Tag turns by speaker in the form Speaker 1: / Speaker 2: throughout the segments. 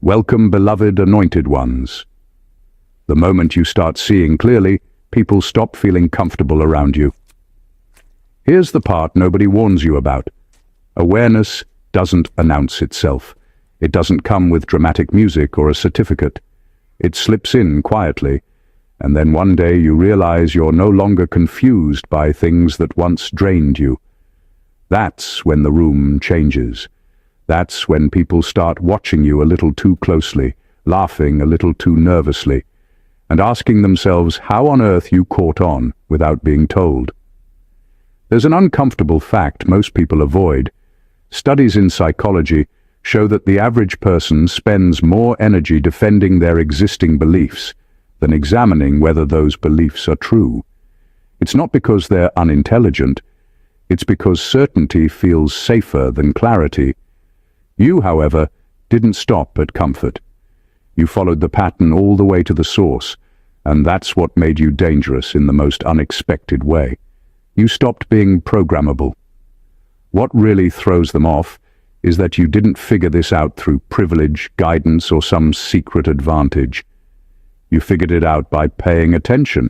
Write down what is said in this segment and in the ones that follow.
Speaker 1: Welcome, beloved anointed ones. The moment you start seeing clearly, people stop feeling comfortable around you. Here's the part nobody warns you about. Awareness doesn't announce itself. It doesn't come with dramatic music or a certificate. It slips in quietly, and then one day you realize you're no longer confused by things that once drained you. That's when the room changes. That's when people start watching you a little too closely, laughing a little too nervously, and asking themselves how on earth you caught on without being told. There's an uncomfortable fact most people avoid. Studies in psychology show that the average person spends more energy defending their existing beliefs than examining whether those beliefs are true. It's not because they're unintelligent, it's because certainty feels safer than clarity. You, however, didn't stop at comfort. You followed the pattern all the way to the source, and that's what made you dangerous in the most unexpected way. You stopped being programmable. What really throws them off is that you didn't figure this out through privilege, guidance, or some secret advantage. You figured it out by paying attention.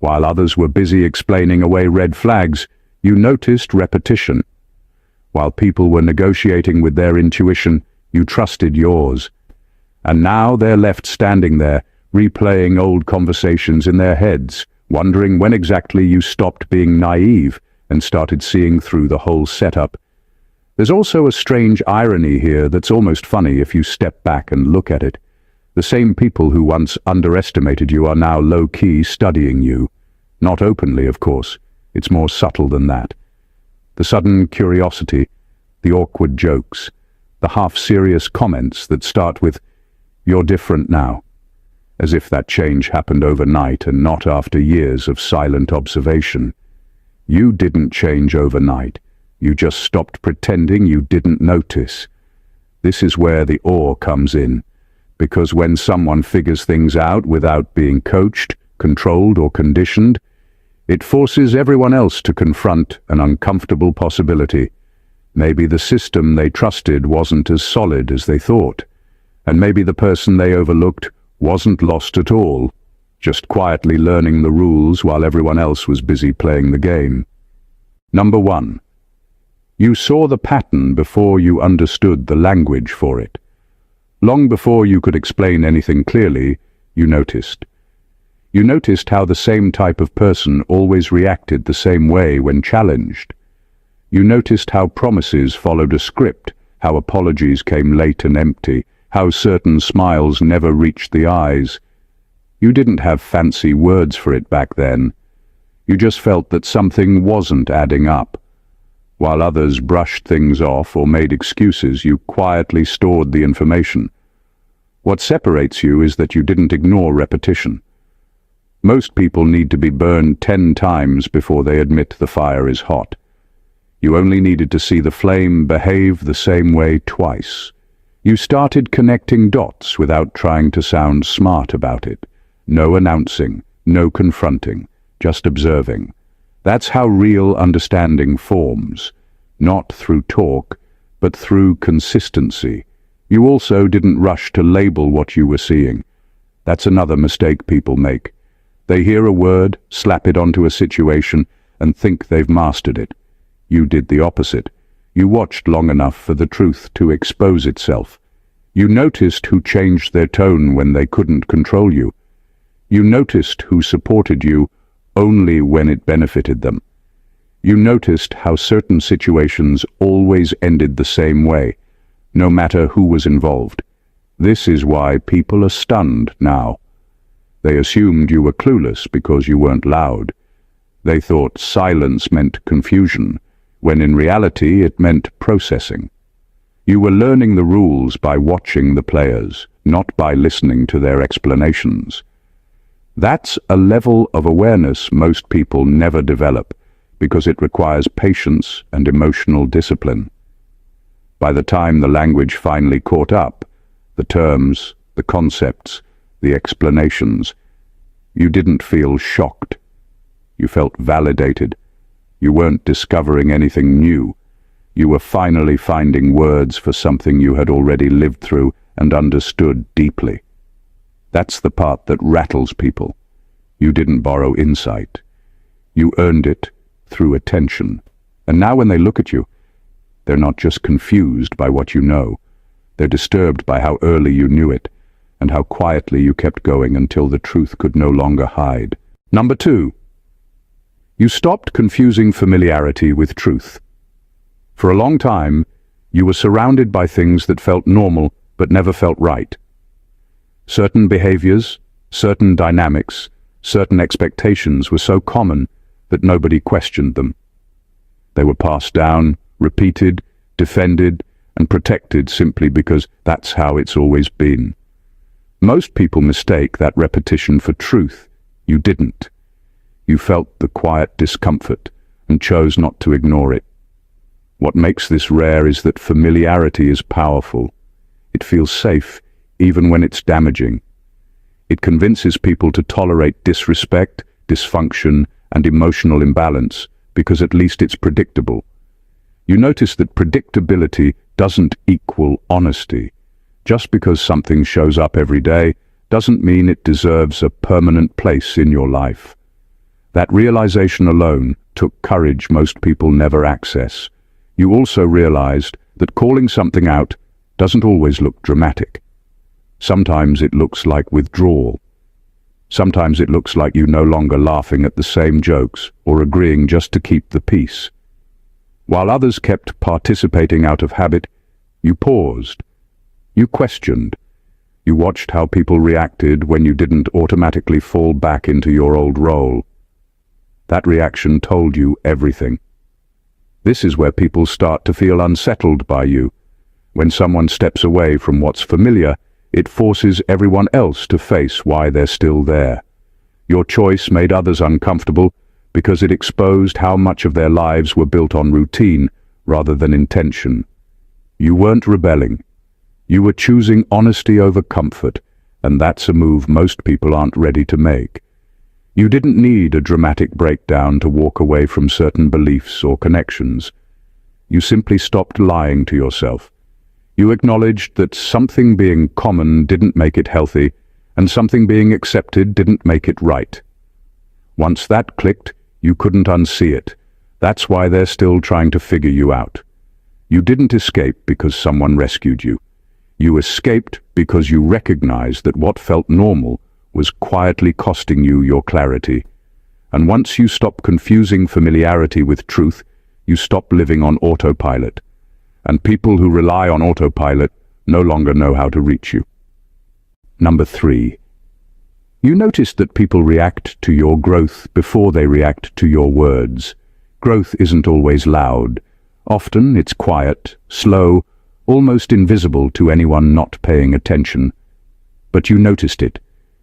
Speaker 1: While others were busy explaining away red flags, you noticed repetition. While people were negotiating with their intuition, you trusted yours. And now they're left standing there, replaying old conversations in their heads, wondering when exactly you stopped being naive and started seeing through the whole setup. There's also a strange irony here that's almost funny if you step back and look at it. The same people who once underestimated you are now low-key studying you. Not openly, of course. It's more subtle than that. The sudden curiosity, the awkward jokes, the half-serious comments that start with, "You're different now," as if that change happened overnight and not after years of silent observation. You didn't change overnight. You just stopped pretending you didn't notice. This is where the awe comes in, because when someone figures things out without being coached, controlled, or conditioned, it forces everyone else to confront an uncomfortable possibility. Maybe the system they trusted wasn't as solid as they thought, and maybe the person they overlooked wasn't lost at all, just quietly learning the rules while everyone else was busy playing the game. Number 1. You saw the pattern before you understood the language for it. Long before you could explain anything clearly, you noticed. You noticed how the same type of person always reacted the same way when challenged. You noticed how promises followed a script, how apologies came late and empty, how certain smiles never reached the eyes. You didn't have fancy words for it back then. You just felt that something wasn't adding up. While others brushed things off or made excuses, you quietly stored the information. What separates you is that you didn't ignore repetition. Most people need to be burned 10 times before they admit the fire is hot. You only needed to see the flame behave the same way twice. You started connecting dots without trying to sound smart about it. No announcing, no confronting, just observing. That's how real understanding forms, not through talk, but through consistency. You also didn't rush to label what you were seeing. That's another mistake people make. They hear a word, slap it onto a situation, and think they've mastered it. You did the opposite. You watched long enough for the truth to expose itself. You noticed who changed their tone when they couldn't control you. You noticed who supported you only when it benefited them. You noticed how certain situations always ended the same way, no matter who was involved. This is why people are stunned now. They assumed you were clueless because you weren't loud. They thought silence meant confusion, when in reality it meant processing. You were learning the rules by watching the players, not by listening to their explanations. That's a level of awareness most people never develop, because it requires patience and emotional discipline. By the time the language finally caught up, the terms, the concepts, the explanations, you didn't feel shocked. You felt validated. You weren't discovering anything new. You were finally finding words for something you had already lived through and understood deeply. That's the part that rattles people. You didn't borrow insight. You earned it through attention. And now when they look at you, they're not just confused by what you know. They're disturbed by how early you knew it, and how quietly you kept going until the truth could no longer hide. Number 2. You stopped confusing familiarity with truth. For a long time, you were surrounded by things that felt normal but never felt right. Certain behaviors, certain dynamics, certain expectations were so common that nobody questioned them. They were passed down, repeated, defended, and protected simply because that's how it's always been. Most people mistake that repetition for truth. You didn't. You felt the quiet discomfort and chose not to ignore it. What makes this rare is that familiarity is powerful. It feels safe, even when it's damaging. It convinces people to tolerate disrespect, dysfunction, and emotional imbalance because at least it's predictable. You notice that predictability doesn't equal honesty. Just because something shows up every day doesn't mean it deserves a permanent place in your life. That realization alone took courage most people never access. You also realized that calling something out doesn't always look dramatic. Sometimes it looks like withdrawal. Sometimes it looks like you no longer laughing at the same jokes or agreeing just to keep the peace. While others kept participating out of habit, you paused. You questioned. You watched how people reacted when you didn't automatically fall back into your old role. That reaction told you everything. This is where people start to feel unsettled by you. When someone steps away from what's familiar, it forces everyone else to face why they're still there. Your choice made others uncomfortable because it exposed how much of their lives were built on routine rather than intention. You weren't rebelling. You were choosing honesty over comfort, and that's a move most people aren't ready to make. You didn't need a dramatic breakdown to walk away from certain beliefs or connections. You simply stopped lying to yourself. You acknowledged that something being common didn't make it healthy, and something being accepted didn't make it right. Once that clicked, you couldn't unsee it. That's why they're still trying to figure you out. You didn't escape because someone rescued you. You escaped because you recognized that what felt normal was quietly costing you your clarity. And once you stop confusing familiarity with truth, you stop living on autopilot. And people who rely on autopilot no longer know how to reach you. Number 3. You noticed that people react to your growth before they react to your words. Growth isn't always loud. Often it's quiet, slow, almost invisible to anyone not paying attention. But you noticed it.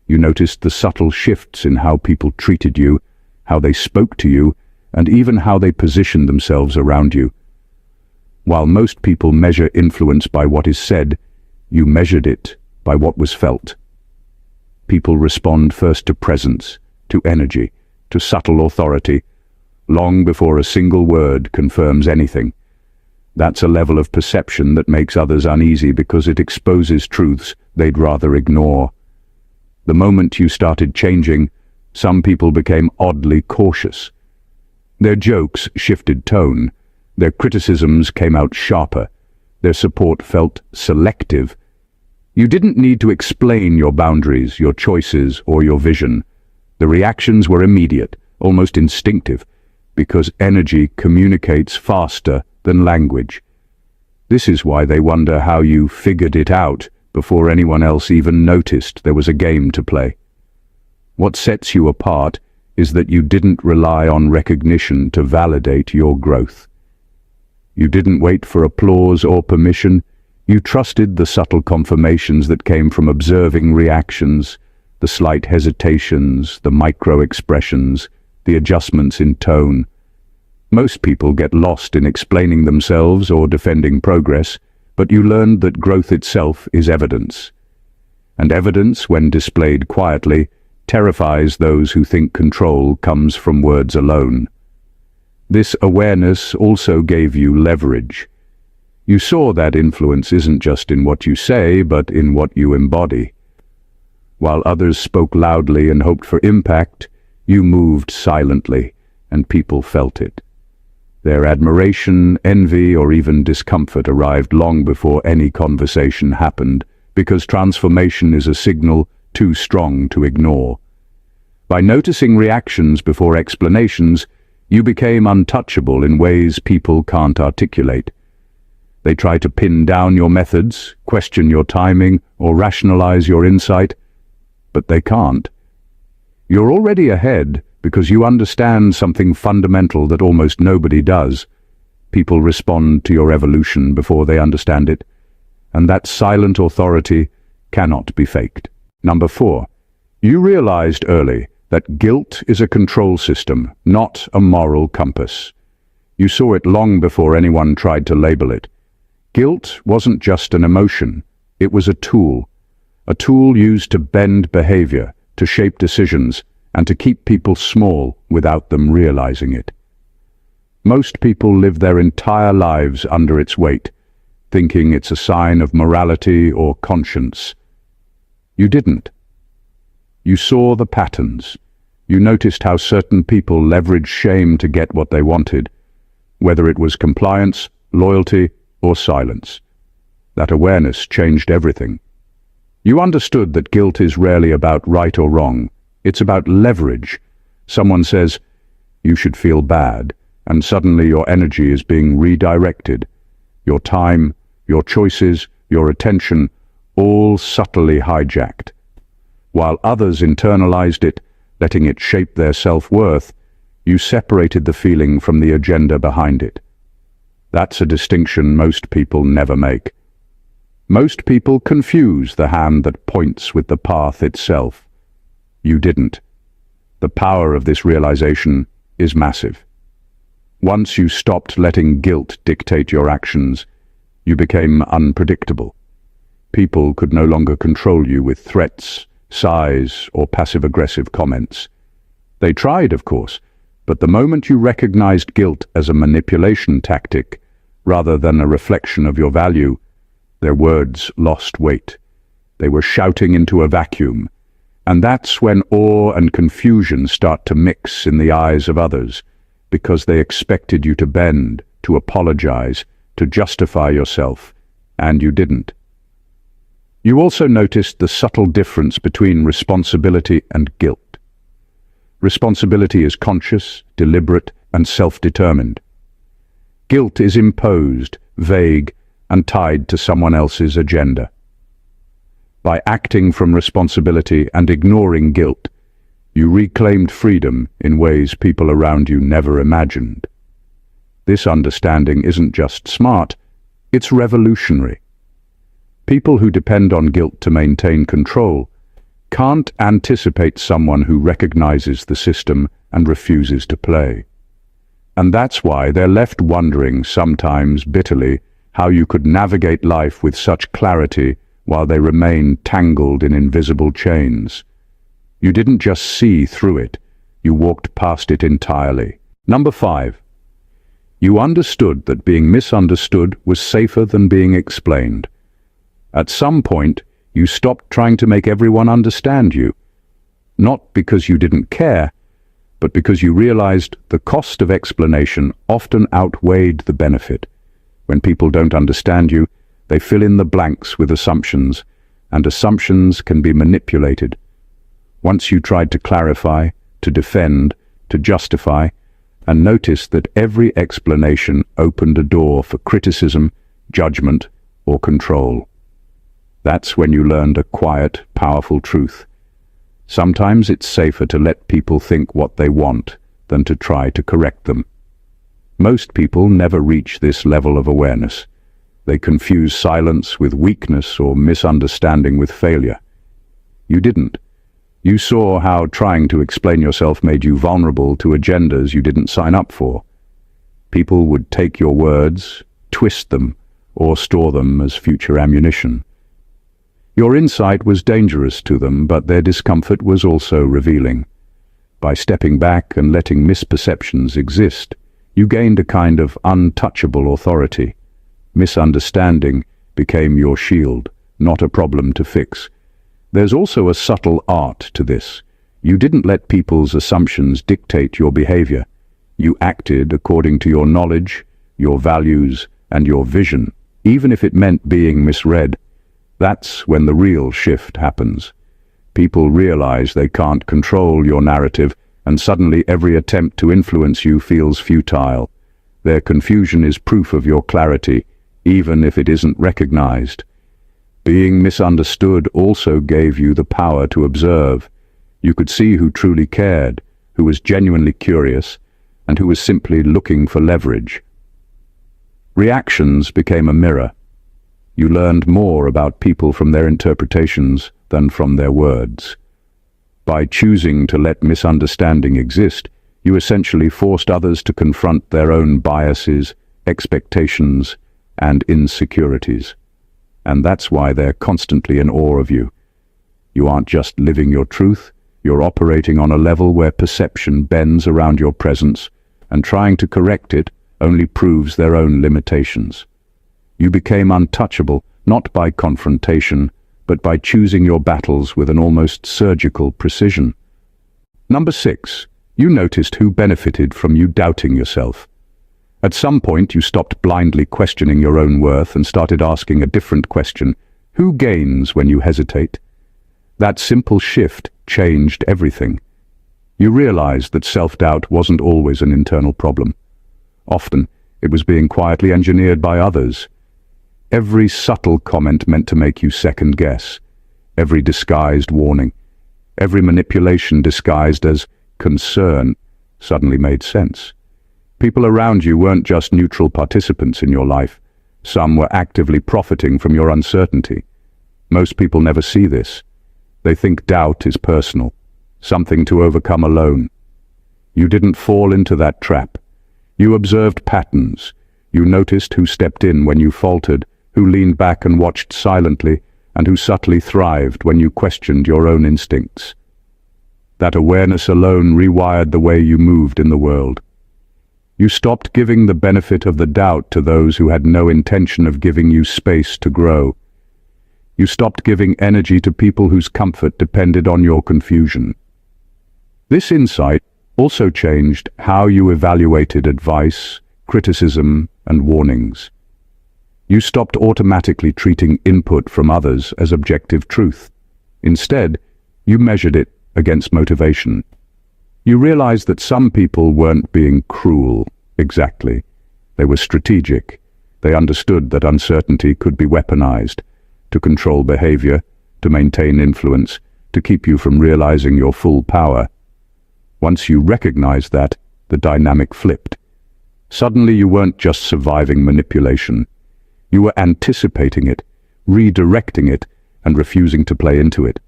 Speaker 1: You noticed the subtle shifts in how people treated you, how they spoke to you, and even how they positioned themselves around you. While most people measure influence by what is said, you measured it by what was felt. People respond first to presence, to energy, to subtle authority, long before a single word confirms anything. That's a level of perception that makes others uneasy because it exposes truths they'd rather ignore. The moment you started changing, some people became oddly cautious. Their jokes shifted tone. Their criticisms came out sharper. Their support felt selective. You didn't need to explain your boundaries, your choices, or your vision. The reactions were immediate, almost instinctive, because energy communicates faster than language. This is why they wonder how you figured it out before anyone else even noticed there was a game to play. What sets you apart is that you didn't rely on recognition to validate your growth. You didn't wait for applause or permission. You trusted the subtle confirmations that came from observing reactions, the slight hesitations, the micro-expressions, the adjustments in tone. Most people get lost in explaining themselves or defending progress, but you learned that growth itself is evidence. And evidence, when displayed quietly, terrifies those who think control comes from words alone. This awareness also gave you leverage. You saw that influence isn't just in what you say, but in what you embody. While others spoke loudly and hoped for impact, you moved silently, and people felt it. Their admiration, envy, or even discomfort arrived long before any conversation happened, because transformation is a signal too strong to ignore. By noticing reactions before explanations, you became untouchable in ways people can't articulate. They try to pin down your methods, question your timing, or rationalize your insight, but they can't. You're already ahead because you understand something fundamental that almost nobody does. People respond to your evolution before they understand it, and that silent authority cannot be faked. Number 4. You realized early that guilt is a control system, not a moral compass. You saw it long before anyone tried to label it. Guilt wasn't just an emotion, it was a tool used to bend behavior, to shape decisions, and to keep people small without them realizing it. Most people live their entire lives under its weight, thinking it's a sign of morality or conscience. You didn't. You saw the patterns. You noticed how certain people leveraged shame to get what they wanted, whether it was compliance, loyalty, or silence. That awareness changed everything. You understood that guilt is rarely about right or wrong. It's about leverage. Someone says, "You should feel bad," and suddenly your energy is being redirected. Your time, your choices, your attention, all subtly hijacked. While others internalized it, letting it shape their self-worth, you separated the feeling from the agenda behind it. That's a distinction most people never make. Most people confuse the hand that points with the path itself. You didn't. The power of this realization is massive. Once you stopped letting guilt dictate your actions, you became unpredictable. People could no longer control you with threats, sighs, or passive-aggressive comments. They tried, of course, but the moment you recognized guilt as a manipulation tactic, rather than a reflection of your value, their words lost weight. They were shouting into a vacuum, and that's when awe and confusion start to mix in the eyes of others, because they expected you to bend, to apologize, to justify yourself, and you didn't. You also noticed the subtle difference between responsibility and guilt. Responsibility is conscious, deliberate, and self-determined. Guilt is imposed, vague, and tied to someone else's agenda. By acting from responsibility and ignoring guilt, you reclaimed freedom in ways people around you never imagined. This understanding isn't just smart, it's revolutionary. People who depend on guilt to maintain control can't anticipate someone who recognizes the system and refuses to play. And that's why they're left wondering, sometimes bitterly, how you could navigate life with such clarity while they remain tangled in invisible chains. You didn't just see through it, you walked past it entirely. Number 5. You understood that being misunderstood was safer than being explained. At some point, you stopped trying to make everyone understand you, not because you didn't care, but because you realized the cost of explanation often outweighed the benefit. When people don't understand you, they fill in the blanks with assumptions, and assumptions can be manipulated. Once you tried to clarify, to defend, to justify, and noticed that every explanation opened a door for criticism, judgment, or control. That's when you learned a quiet, powerful truth. Sometimes it's safer to let people think what they want than to try to correct them. Most people never reach this level of awareness. They confuse silence with weakness or misunderstanding with failure. You didn't. You saw how trying to explain yourself made you vulnerable to agendas you didn't sign up for. People would take your words, twist them, or store them as future ammunition. Your insight was dangerous to them, but their discomfort was also revealing. By stepping back and letting misperceptions exist, you gained a kind of untouchable authority. Misunderstanding became your shield, not a problem to fix. There's also a subtle art to this. You didn't let people's assumptions dictate your behavior. You acted according to your knowledge, your values, and your vision, even if it meant being misread. That's when the real shift happens. People realize they can't control your narrative, and suddenly every attempt to influence you feels futile. Their confusion is proof of your clarity, even if it isn't recognized. Being misunderstood also gave you the power to observe. You could see who truly cared, who was genuinely curious, and who was simply looking for leverage. Reactions became a mirror. You learned more about people from their interpretations than from their words. By choosing to let misunderstanding exist, you essentially forced others to confront their own biases, expectations, and insecurities. And that's why they're constantly in awe of you. You aren't just living your truth, you're operating on a level where perception bends around your presence, and trying to correct it only proves their own limitations. You became untouchable, not by confrontation, but by choosing your battles with an almost surgical precision. Number 6. You noticed who benefited from you doubting yourself. At some point you stopped blindly questioning your own worth and started asking a different question. Who gains when you hesitate? That simple shift changed everything. You realized that self-doubt wasn't always an internal problem. Often, it was being quietly engineered by others. Every subtle comment meant to make you second-guess. Every disguised warning, every manipulation disguised as concern suddenly made sense. People around you weren't just neutral participants in your life. Some were actively profiting from your uncertainty. Most people never see this. They think doubt is personal, something to overcome alone. You didn't fall into that trap. You observed patterns. You noticed who stepped in when you faltered, who leaned back and watched silently, and who subtly thrived when you questioned your own instincts. That awareness alone rewired the way you moved in the world. You stopped giving the benefit of the doubt to those who had no intention of giving you space to grow. You stopped giving energy to people whose comfort depended on your confusion. This insight also changed how you evaluated advice, criticism, and warnings. You stopped automatically treating input from others as objective truth. Instead, you measured it against motivation. You realized that some people weren't being cruel, exactly. They were strategic. They understood that uncertainty could be weaponized to control behavior, to maintain influence, to keep you from realizing your full power. Once you recognized that, the dynamic flipped. Suddenly you weren't just surviving manipulation. You were anticipating it, redirecting it, and refusing to play into it.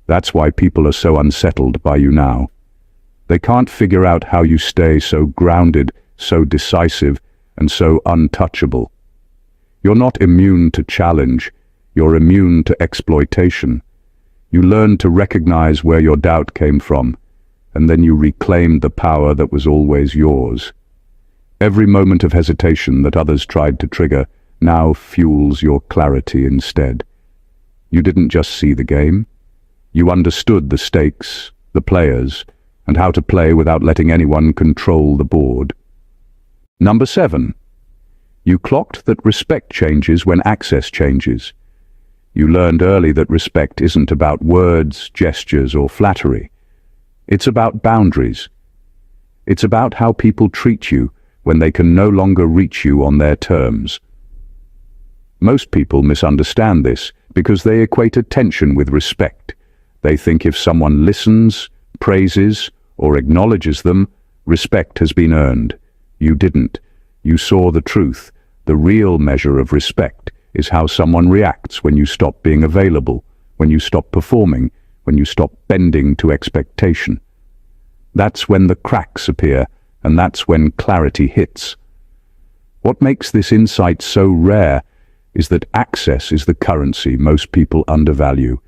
Speaker 1: That's why people are so unsettled by you now. They can't figure out how you stay so grounded, so decisive, and so untouchable. You're not immune to challenge. You're immune to exploitation. You learned to recognize where your doubt came from, and then you reclaimed the power that was always yours. Every moment of hesitation that others tried to trigger now fuels your clarity instead. You didn't just see the game. You understood the stakes, the players, and how to play without letting anyone control the board. Number 7. You clocked that respect changes when access changes. You learned early that respect isn't about words, gestures, or flattery. It's about boundaries. It's about how people treat you when they can no longer reach you on their terms. Most people misunderstand this because they equate attention with respect. They think if someone listens, praises, or acknowledges them, respect has been earned. You didn't. You saw the truth. The real measure of respect is how someone reacts when you stop being available, when you stop performing, when you stop bending to expectation. That's when the cracks appear, and that's when clarity hits. What makes this insight so rare is that access is the currency most people undervalue.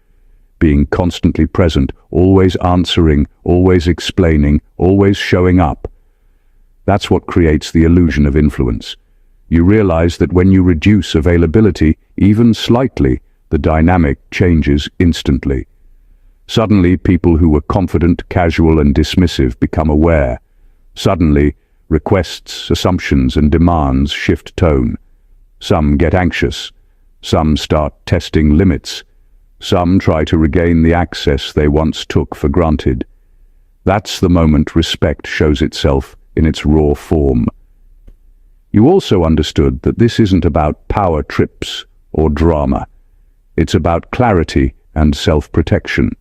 Speaker 1: Being constantly present, always answering, always explaining, always showing up. That's what creates the illusion of influence. You realize that when you reduce availability, even slightly, the dynamic changes instantly. Suddenly, people who were confident, casual, and dismissive become aware. Suddenly, requests, assumptions, and demands shift tone. Some get anxious. Some start testing limits. Some try to regain the access they once took for granted. That's the moment respect shows itself in its raw form. You also understood that this isn't about power trips or drama. It's about clarity and self-protection.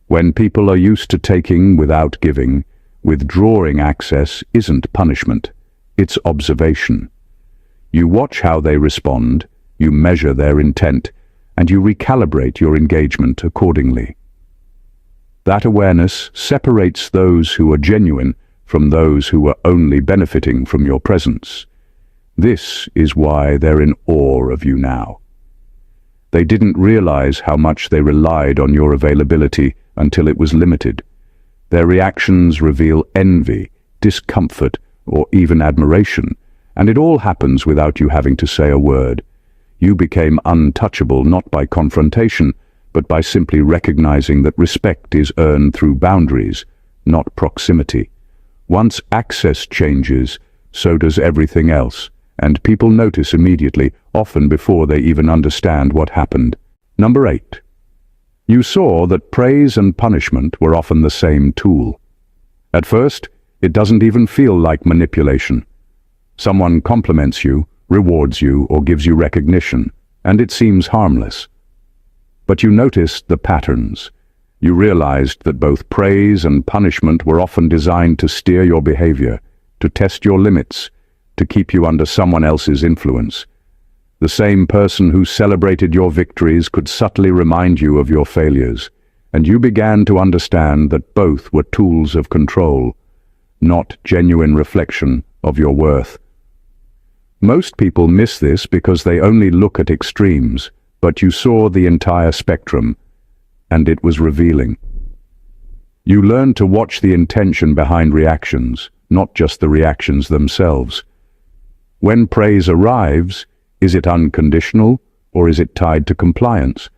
Speaker 1: When people are used to taking without giving, withdrawing access isn't punishment, it's observation. You watch how they respond, you measure their intent, and you recalibrate your engagement accordingly. That awareness separates those who are genuine from those who are only benefiting from your presence. This is why they're in awe of you now. They didn't realize how much they relied on your availability until it was limited. Their reactions reveal envy, discomfort, or even admiration, and it all happens without you having to say a word. You became untouchable not by confrontation, but by simply recognizing that respect is earned through boundaries, not proximity. Once access changes, so does everything else, and people notice immediately, often before they even understand what happened. Number 8. You saw that praise and punishment were often the same tool. At first, it doesn't even feel like manipulation. Someone compliments you, rewards you, or gives you recognition, and it seems harmless. But you noticed the patterns. You realized that both praise and punishment were often designed to steer your behavior, to test your limits, to keep you under someone else's influence. The same person who celebrated your victories could subtly remind you of your failures, and you began to understand that both were tools of control, not genuine reflection of your worth. Most people miss this because they only look at extremes, but you saw the entire spectrum, and it was revealing. You learned to watch the intention behind reactions, not just the reactions themselves. When praise arrives, is it unconditional, or is it tied to compliance?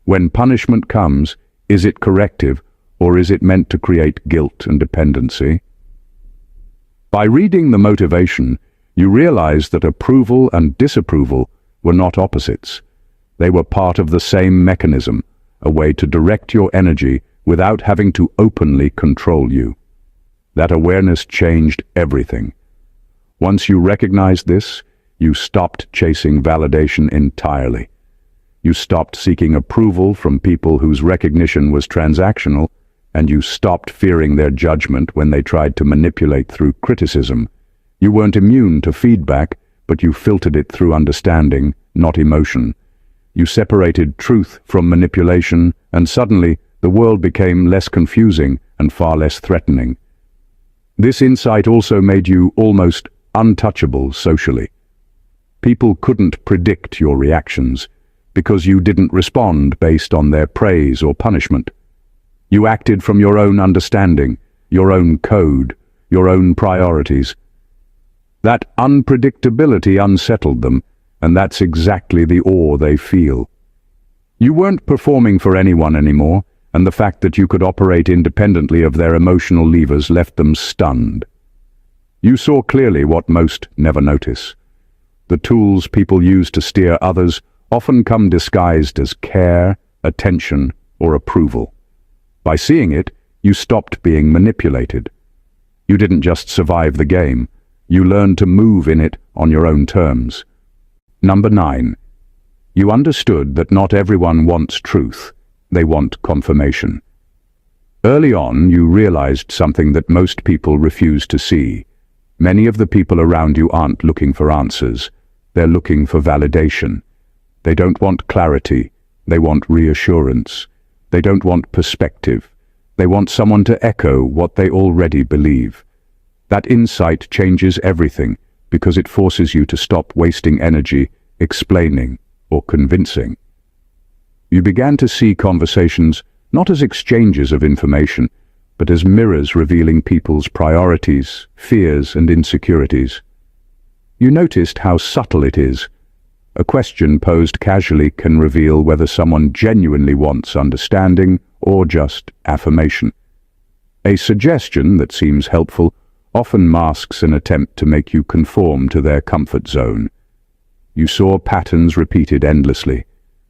Speaker 1: When punishment comes, is it corrective, or is it meant to create guilt and dependency? By reading the motivation, you realize that approval and disapproval were not opposites. They were part of the same mechanism, a way to direct your energy without having to openly control you. That awareness changed everything. Once you recognized this, you stopped chasing validation entirely. You stopped seeking approval from people whose recognition was transactional, and you stopped fearing their judgment when they tried to manipulate through criticism. You weren't immune to feedback, but you filtered it through understanding, not emotion. You separated truth from manipulation, and suddenly the world became less confusing and far less threatening. This insight also made you almost untouchable socially. People couldn't predict your reactions because you didn't respond based on their praise or punishment. You acted from your own understanding, your own code, your own priorities. That unpredictability unsettled them, and that's exactly the awe they feel. You weren't performing for anyone anymore, and the fact that you could operate independently of their emotional levers left them stunned. You saw clearly what most never notice. The tools people use to steer others often come disguised as care, attention, or approval. By seeing it, you stopped being manipulated. You didn't just survive the game, you learned to move in it on your own terms. Number 9. You understood that not everyone wants truth, they want confirmation. Early on, you realized something that most people refuse to see. Many of the people around you aren't looking for answers, they're looking for validation. They don't want clarity, they want reassurance. They don't want perspective, they want someone to echo what they already believe. That insight changes everything because it forces you to stop wasting energy explaining or convincing. You began to see conversations not as exchanges of information, but as mirrors revealing people's priorities, fears, and insecurities. You noticed how subtle it is. A question posed casually can reveal whether someone genuinely wants understanding or just affirmation. A suggestion that seems helpful often masks an attempt to make you conform to their comfort zone. You saw patterns repeated endlessly,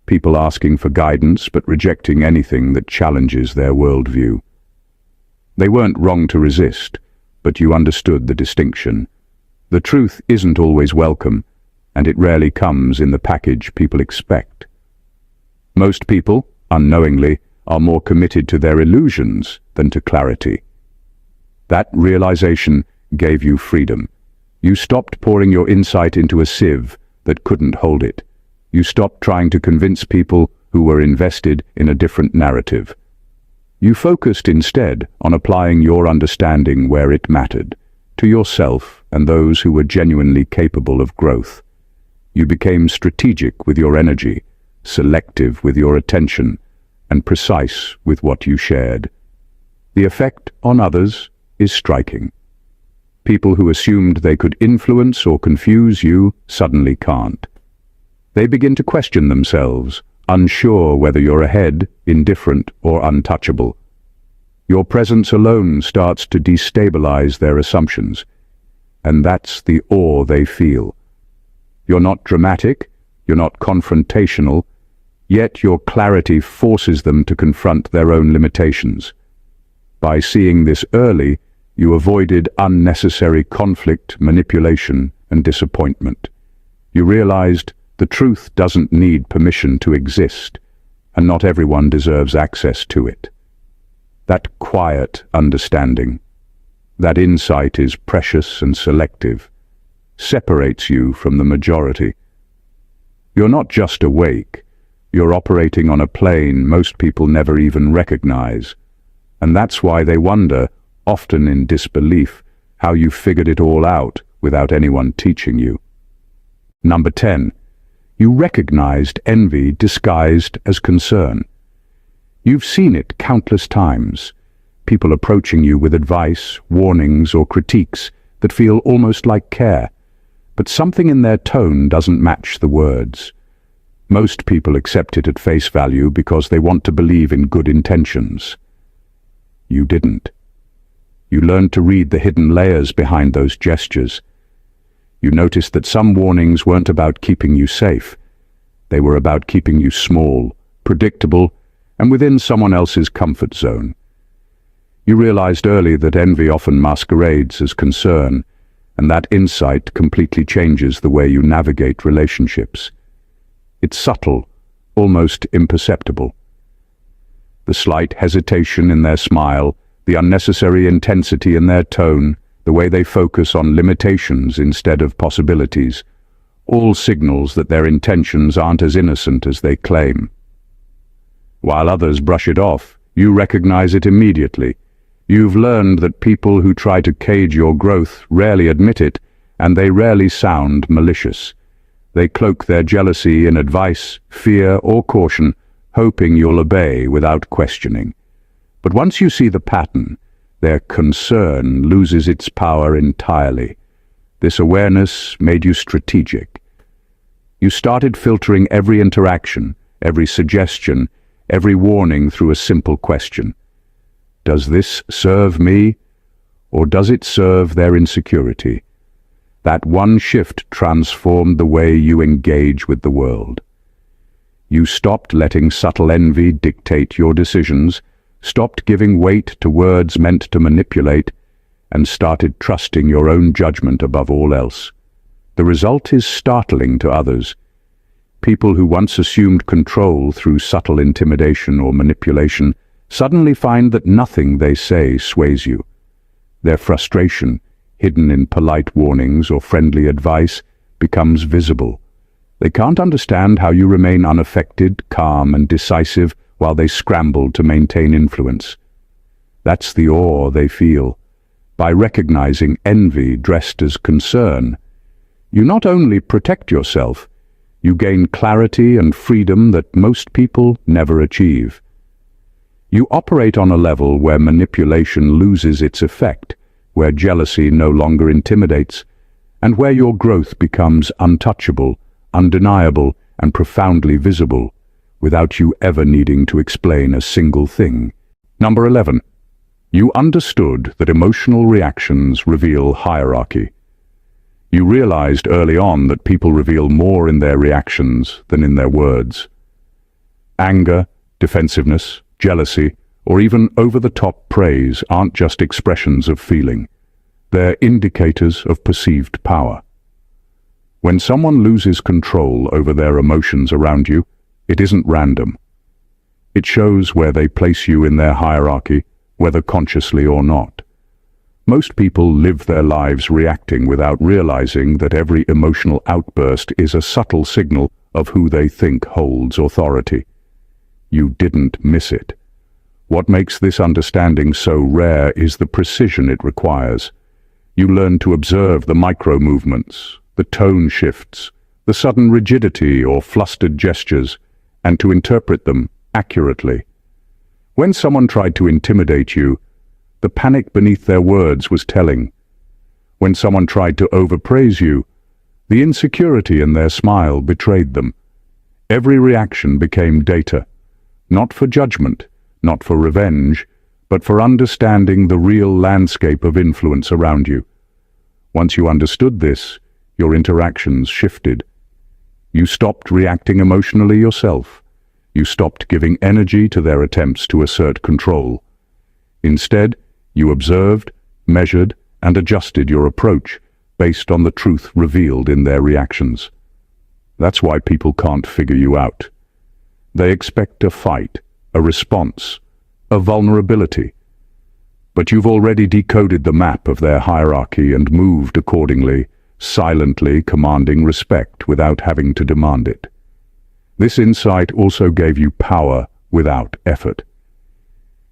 Speaker 1: people asking for guidance but rejecting anything that challenges their worldview. They weren't wrong to resist, but you understood the distinction. The truth isn't always welcome, and it rarely comes in the package people expect. Most people, unknowingly, are more committed to their illusions than to clarity. That realization gave you freedom. You stopped pouring your insight into a sieve that couldn't hold it. You stopped trying to convince people who were invested in a different narrative. You focused instead on applying your understanding where it mattered, to yourself and those who were genuinely capable of growth. You became strategic with your energy, selective with your attention, and precise with what you shared. The effect on others is striking. People who assumed they could influence or confuse you suddenly can't. They begin to question themselves, unsure whether you're ahead, indifferent, or untouchable. Your presence alone starts to destabilize their assumptions, and that's the awe they feel. You're not dramatic, you're not confrontational, yet your clarity forces them to confront their own limitations. By seeing this early, you avoided unnecessary conflict, manipulation, and disappointment. You realized the truth doesn't need permission to exist, and not everyone deserves access to it. That quiet understanding, that insight is precious and selective, separates you from the majority. You're not just awake, you're operating on a plane most people never even recognize, and that's why they wonder, often in disbelief, how you figured it all out without anyone teaching you. Number 10. You recognized envy disguised as concern. You've seen it countless times, people approaching you with advice, warnings, or critiques that feel almost like care, but something in their tone doesn't match the words. Most people accept it at face value because they want to believe in good intentions. You didn't. You learned to read the hidden layers behind those gestures. You noticed that some warnings weren't about keeping you safe. They were about keeping you small, predictable, and within someone else's comfort zone. You realized early that envy often masquerades as concern, and that insight completely changes the way you navigate relationships. It's subtle, almost imperceptible. The slight hesitation in their smile, the unnecessary intensity in their tone, the way they focus on limitations instead of possibilities, all signals that their intentions aren't as innocent as they claim. While others brush it off, you recognize it immediately. You've learned that people who try to cage your growth rarely admit it, and they rarely sound malicious. They cloak their jealousy in advice, fear, or caution, hoping you'll obey without questioning. But once you see the pattern, their concern loses its power entirely. This awareness made you strategic. You started filtering every interaction, every suggestion, every warning through a simple question. Does this serve me, or does it serve their insecurity? That one shift transformed the way you engage with the world. You stopped letting subtle envy dictate your decisions, stopped giving weight to words meant to manipulate, and started trusting your own judgment above all else. The result is startling to others. People who once assumed control through subtle intimidation or manipulation suddenly find that nothing they say sways you. Their frustration, hidden in polite warnings or friendly advice, becomes visible. They can't understand how you remain unaffected, calm, and decisive while they scramble to maintain influence. That's the awe they feel. By recognizing envy dressed as concern, you not only protect yourself, you gain clarity and freedom that most people never achieve. You operate on a level where manipulation loses its effect, where jealousy no longer intimidates, and where your growth becomes untouchable, undeniable, and profoundly visible, without you ever needing to explain a single thing. Number 11. You understood that emotional reactions reveal hierarchy. You realized early on that people reveal more in their reactions than in their words. Anger, defensiveness, jealousy, or even over-the-top praise aren't just expressions of feeling. They're indicators of perceived power. When someone loses control over their emotions around you, it isn't random. It shows where they place you in their hierarchy, whether consciously or not. Most people live their lives reacting without realizing that every emotional outburst is a subtle signal of who they think holds authority. You didn't miss it. What makes this understanding so rare is the precision it requires. You learn to observe the micro-movements, the tone shifts, the sudden rigidity or flustered gestures, and to interpret them accurately. When someone tried to intimidate you, the panic beneath their words was telling. When someone tried to overpraise you, the insecurity in their smile betrayed them. Every reaction became data, not for judgment, not for revenge, but for understanding the real landscape of influence around you. Once you understood this, your interactions shifted. You stopped reacting emotionally yourself. You stopped giving energy to their attempts to assert control. Instead, you observed, measured, and adjusted your approach based on the truth revealed in their reactions. That's why people can't figure you out. They expect a fight, a response, a vulnerability. But you've already decoded the map of their hierarchy and moved accordingly, silently commanding respect without having to demand it. This insight also gave you power without effort.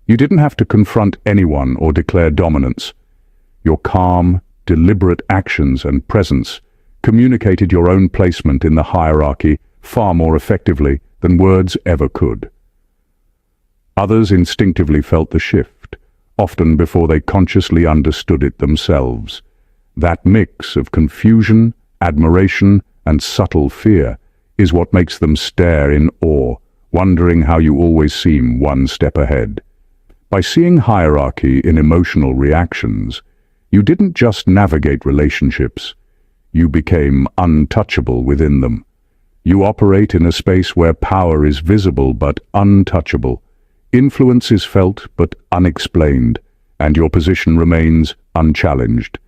Speaker 1: You didn't have to confront anyone or declare dominance. Your calm, deliberate actions and presence communicated your own placement in the hierarchy far more effectively than words ever could. Others instinctively felt the shift, often before they consciously understood it themselves. That mix of confusion, admiration, and subtle fear is what makes them stare in awe, wondering how you always seem one step ahead. By seeing hierarchy in emotional reactions, you didn't just navigate relationships, you became untouchable within them. You operate in a space where power is visible but untouchable, influence is felt but unexplained, and your position remains unchallenged,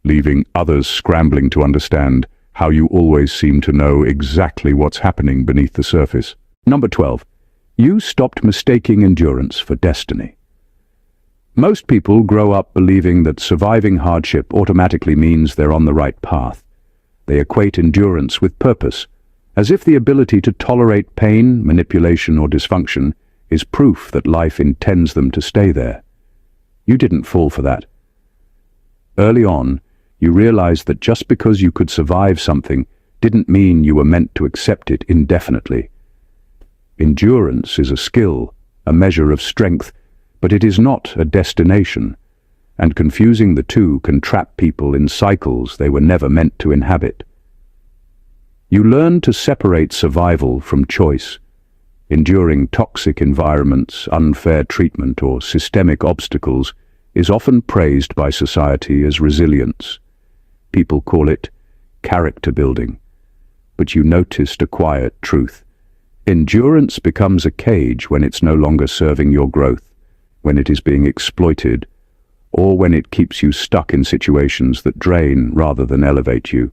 Speaker 1: leaving others scrambling to understand how you always seem to know exactly what's happening beneath the surface. Number 12. You stopped mistaking endurance for destiny. Most people grow up believing that surviving hardship automatically means they're on the right path. They equate endurance with purpose, as if the ability to tolerate pain, manipulation, or dysfunction is proof that life intends them to stay there. You didn't fall for that. Early on, you realized that just because you could survive something didn't mean you were meant to accept it indefinitely. Endurance is a skill, a measure of strength, but it is not a destination, and confusing the two can trap people in cycles they were never meant to inhabit. You learn to separate survival from choice. Enduring toxic environments, unfair treatment, or systemic obstacles is often praised by society as resilience. People call it character building. But you noticed a quiet truth. Endurance becomes a cage when it's no longer serving your growth, when it is being exploited, or when it keeps you stuck in situations that drain rather than elevate you.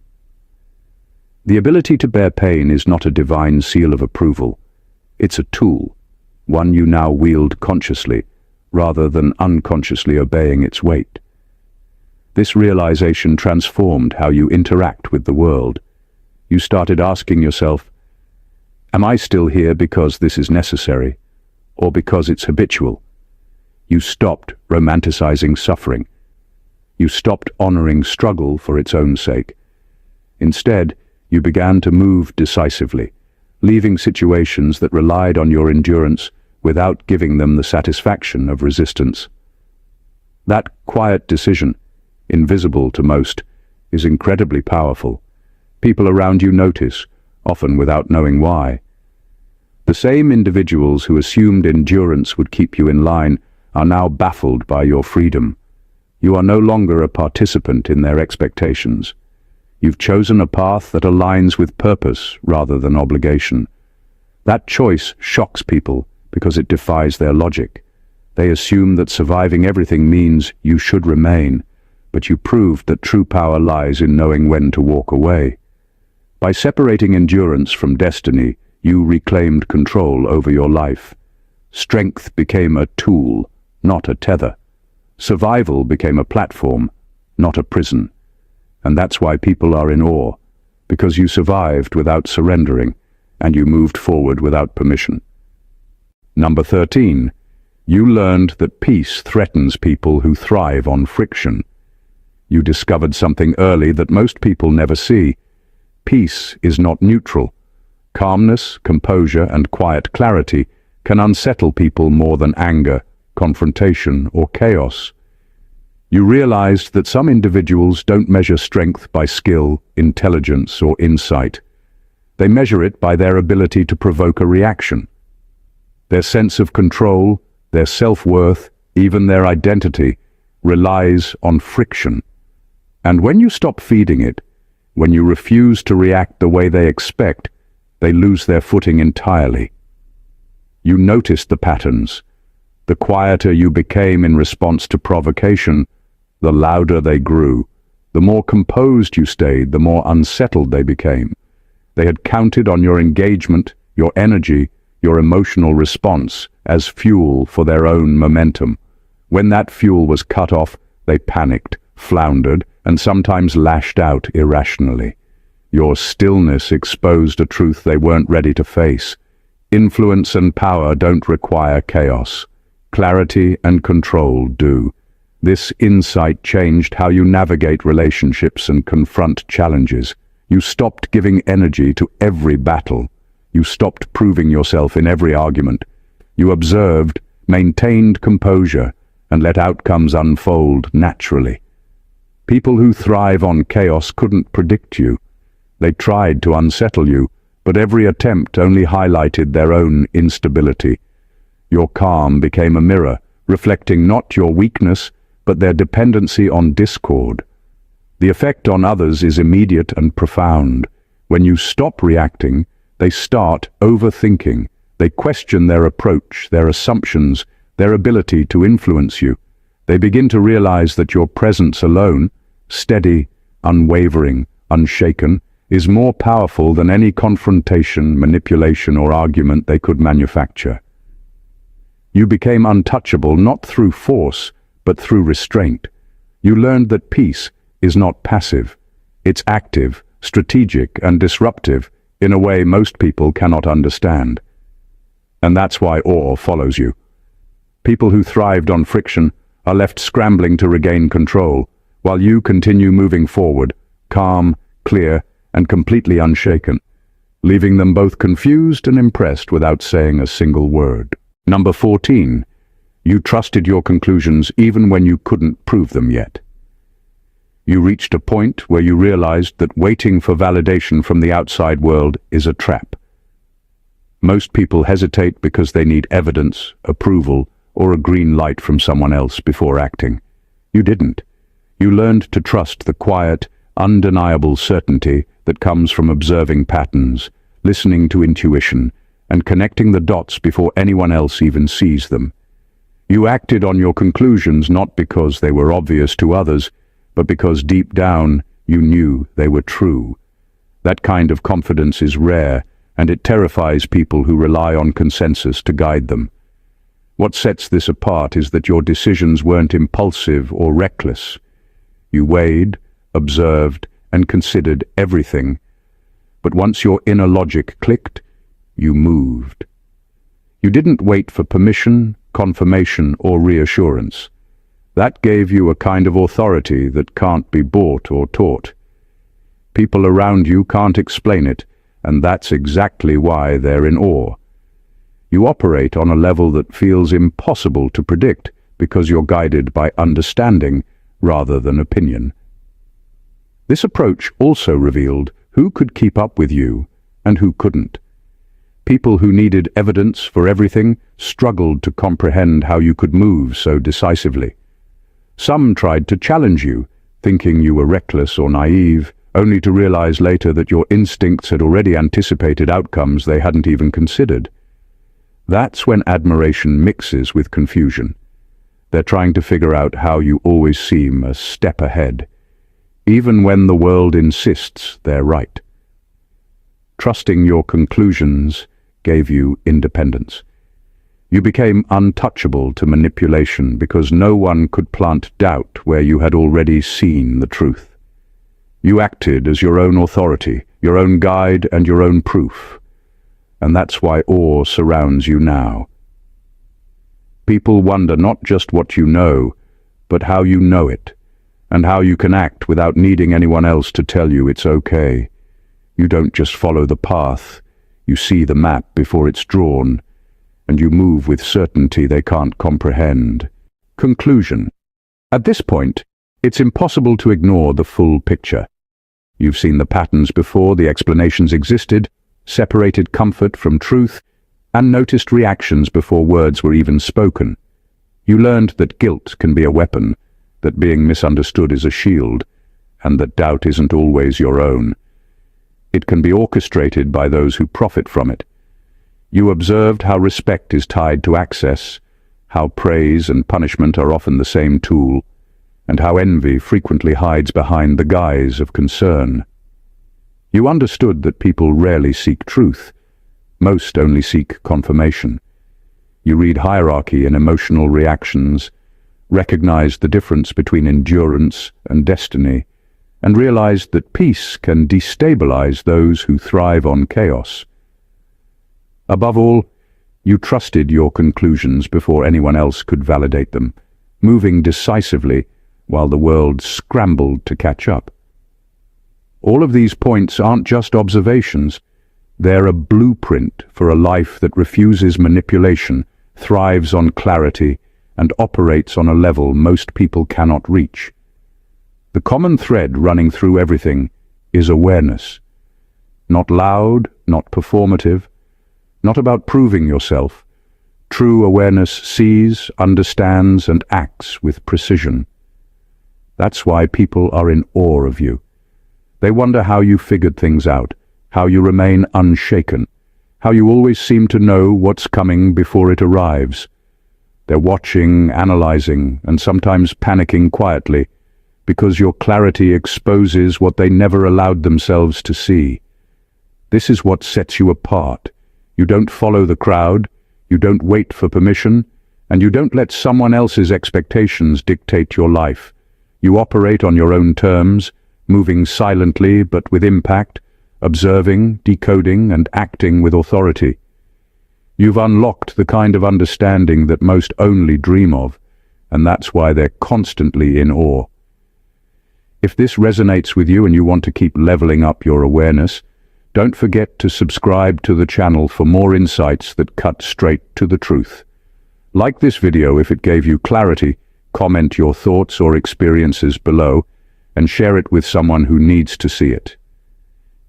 Speaker 1: The ability to bear pain is not a divine seal of approval. It's a tool, one you now wield consciously, rather than unconsciously obeying its weight. This realization transformed how you interact with the world. You started asking yourself, am I still here because this is necessary, or because it's habitual? You stopped romanticizing suffering. You stopped honoring struggle for its own sake. Instead, you began to move decisively, leaving situations that relied on your endurance without giving them the satisfaction of resistance. That quiet decision, invisible to most, is incredibly powerful. People around you notice, often without knowing why. The same individuals who assumed endurance would keep you in line are now baffled by your freedom. You are no longer a participant in their expectations. You've chosen a path that aligns with purpose rather than obligation. That choice shocks people because it defies their logic. They assume that surviving everything means you should remain, but you proved that true power lies in knowing when to walk away. By separating endurance from destiny, you reclaimed control over your life. Strength became a tool, not a tether. Survival became a platform, not a prison. And that's why people are in awe, because you survived without surrendering, and you moved forward without permission. Number 13. You learned that peace threatens people who thrive on friction. You discovered something early that most people never see. Peace is not neutral. Calmness, composure, and quiet clarity can unsettle people more than anger, confrontation, or chaos. You realized that some individuals don't measure strength by skill, intelligence, or insight. They measure it by their ability to provoke a reaction. Their sense of control, their self-worth, even their identity, relies on friction. And when you stop feeding it, when you refuse to react the way they expect, they lose their footing entirely. You noticed the patterns. The quieter you became in response to provocation, the louder they grew. The more composed you stayed, the more unsettled they became. They had counted on your engagement, your energy, your emotional response as fuel for their own momentum. When that fuel was cut off, they panicked, floundered, and sometimes lashed out irrationally. Your stillness exposed a truth they weren't ready to face. Influence and power don't require chaos. Clarity and control do. This insight changed how you navigate relationships and confront challenges. You stopped giving energy to every battle. You stopped proving yourself in every argument. You observed, maintained composure, and let outcomes unfold naturally. People who thrive on chaos couldn't predict you. They tried to unsettle you, but every attempt only highlighted their own instability. Your calm became a mirror, reflecting not your weakness, but their dependency on discord. The effect on others is immediate and profound. When you stop reacting, they start overthinking. They question their approach, their assumptions, their ability to influence you. They begin to realize that your presence alone, steady, unwavering, unshaken, is more powerful than any confrontation, manipulation, or argument they could manufacture. You became untouchable not through force, but through restraint. You learned that peace is not passive. It's active, strategic, and disruptive in a way most people cannot understand. And that's why awe follows you. People who thrived on friction are left scrambling to regain control, while you continue moving forward, calm, clear, and completely unshaken, leaving them both confused and impressed without saying a single word. Number 14. You trusted your conclusions even when you couldn't prove them yet. You reached a point where you realized that waiting for validation from the outside world is a trap. Most people hesitate because they need evidence, approval, or a green light from someone else before acting. You didn't. You learned to trust the quiet, undeniable certainty that comes from observing patterns, listening to intuition, and connecting the dots before anyone else even sees them. You acted on your conclusions not because they were obvious to others, but because deep down you knew they were true. That kind of confidence is rare, and it terrifies people who rely on consensus to guide them. What sets this apart is that your decisions weren't impulsive or reckless. You weighed, observed, and considered everything. But once your inner logic clicked, you moved. You didn't wait for permission, confirmation, or reassurance. That gave you a kind of authority that can't be bought or taught. People around you can't explain it, and that's exactly why they're in awe. You operate on a level that feels impossible to predict because you're guided by understanding rather than opinion. This approach also revealed who could keep up with you and who couldn't. People who needed evidence for everything struggled to comprehend how you could move so decisively. Some tried to challenge you, thinking you were reckless or naive, only to realize later that your instincts had already anticipated outcomes they hadn't even considered. That's when admiration mixes with confusion. They're trying to figure out how you always seem a step ahead, even when the world insists they're right. Trusting your conclusions gave you independence. You became untouchable to manipulation because no one could plant doubt where you had already seen the truth. You acted as your own authority, your own guide and your own proof. And that's why awe surrounds you now. People wonder not just what you know, but how you know it, and how you can act without needing anyone else to tell you it's okay. You don't just follow the path, you see the map before it's drawn, and you move with certainty they can't comprehend. Conclusion. At this point, it's impossible to ignore the full picture. You've seen the patterns before the explanations existed, separated comfort from truth, and noticed reactions before words were even spoken. You learned that guilt can be a weapon, that being misunderstood is a shield, and that doubt isn't always your own. It can be orchestrated by those who profit from it. You observed how respect is tied to access, how praise and punishment are often the same tool, and how envy frequently hides behind the guise of concern. You understood that people rarely seek truth. Most only seek confirmation. You read hierarchy in emotional reactions, recognized the difference between endurance and destiny, and realized that peace can destabilize those who thrive on chaos. Above all, you trusted your conclusions before anyone else could validate them, moving decisively while the world scrambled to catch up. All of these points aren't just observations. They're a blueprint for a life that refuses manipulation, thrives on clarity, and operates on a level most people cannot reach. The common thread running through everything is awareness. Not loud, not performative, not about proving yourself. True awareness sees, understands, and acts with precision. That's why people are in awe of you. They wonder how you figured things out, how you remain unshaken, how you always seem to know what's coming before it arrives. They're watching, analyzing, and sometimes panicking quietly, because your clarity exposes what they never allowed themselves to see. This is what sets you apart. You don't follow the crowd, you don't wait for permission, and you don't let someone else's expectations dictate your life. You operate on your own terms, moving silently but with impact, observing, decoding, and acting with authority. You've unlocked the kind of understanding that most only dream of, and that's why they're constantly in awe. If this resonates with you and you want to keep leveling up your awareness, don't forget to subscribe to the channel for more insights that cut straight to the truth. Like this video if it gave you clarity, comment your thoughts or experiences below, and share it with someone who needs to see it.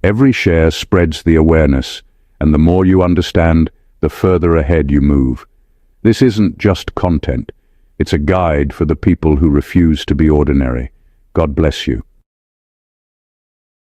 Speaker 1: Every share spreads the awareness, and the more you understand, the further ahead you move. This isn't just content. It's a guide for the people who refuse to be ordinary. God bless you.